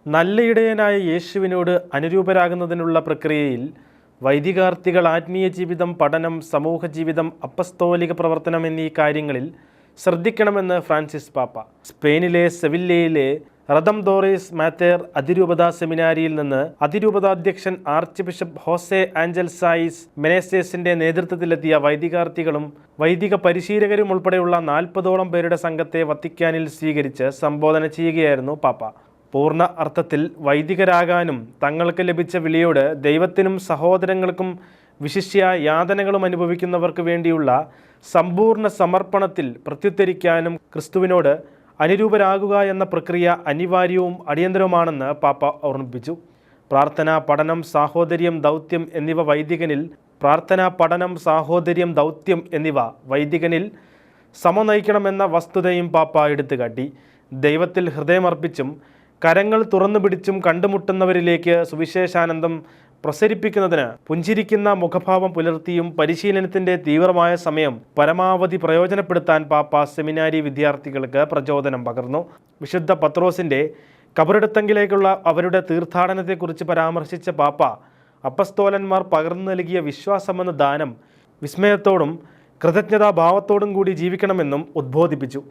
നല്ല ഇടയനായ യേശുവിനോട് അനുരൂപരാകുന്നതിനുള്ള പ്രക്രിയയിൽ വൈദികാർത്ഥികൾ ആത്മീയ ജീവിതം, പഠനം, സമൂഹ ജീവിതം, അപ്പസ്തോലിക പ്രവർത്തനം എന്നീ കാര്യങ്ങളിൽ ശ്രദ്ധിക്കണമെന്ന് ഫ്രാൻസിസ് പാപ്പ. സ്പെയിനിലെ സെവില്ലയിലെ റദംദോറിസ് മാത്തേർ അതിരൂപതാ സെമിനാരിയിൽ നിന്ന് അതിരൂപതാധ്യക്ഷൻ ആർച്ച് ബിഷപ്പ് ഹോസെ ആഞ്ചൽ സായിസ് മെനേസേസിന്റെ നേതൃത്വത്തിലെത്തിയ വൈദികാർത്ഥികളും വൈദിക പരിശീലകരും ഉൾപ്പെടെയുള്ള 40ഓളം പേരുടെ സംഘത്തെ വത്തിക്കാനിൽ സ്വീകരിച്ച് സംബോധന ചെയ്യുകയായിരുന്നു പാപ്പ. പൂർണ്ണ അർത്ഥത്തിൽ വൈദികരാകാനും തങ്ങൾക്ക് ലഭിച്ച വിളിയോട് ദൈവത്തിനും സഹോദരങ്ങൾക്കും വിശിഷ്യ യാതനകളും അനുഭവിക്കുന്നവർക്ക് വേണ്ടിയുള്ള സമ്പൂർണ്ണ സമർപ്പണത്തിൽ പ്രത്യുത്തരിക്കാനും ക്രിസ്തുവിനോട് അനുരൂപരാകുക എന്ന പ്രക്രിയ അനിവാര്യവും അടിയന്തരവുമാണെന്ന് പാപ്പ ഓർമ്മിപ്പിച്ചു. പ്രാർത്ഥന, പഠനം, സാഹോദര്യം, ദൗത്യം എന്നിവ വൈദികനിൽ സമനയിക്കണമെന്ന വസ്തുതയും പാപ്പ എടുത്തുകാട്ടി. ദൈവത്തിൽ ഹൃദയമർപ്പിച്ചും കരങ്ങൾ തുറന്നു പിടിച്ചും കണ്ടുമുട്ടുന്നവരിലേക്ക് സുവിശേഷാനന്ദം പ്രസരിപ്പിക്കുന്നതിന് പുഞ്ചിരിക്കുന്ന മുഖഭാവം പുലർത്തിയും പരിശീലനത്തിൻ്റെ തീവ്രമായ സമയം പരമാവധി പ്രയോജനപ്പെടുത്താൻ പാപ്പ സെമിനാരി വിദ്യാർത്ഥികൾക്ക് പ്രചോദനം പകർന്നു. വിശുദ്ധ പത്രോസിൻ്റെ കബറിടത്തെങ്കിലേക്കുള്ള അവരുടെ തീർത്ഥാടനത്തെക്കുറിച്ച് പരാമർശിച്ച പാപ്പ അപ്പസ്തോലന്മാർ പകർന്നു നൽകിയ വിശ്വാസമെന്ന ദാനം വിസ്മയത്തോടും കൃതജ്ഞതാഭാവത്തോടും കൂടി ജീവിക്കണമെന്നും ഉദ്ബോധിപ്പിച്ചു.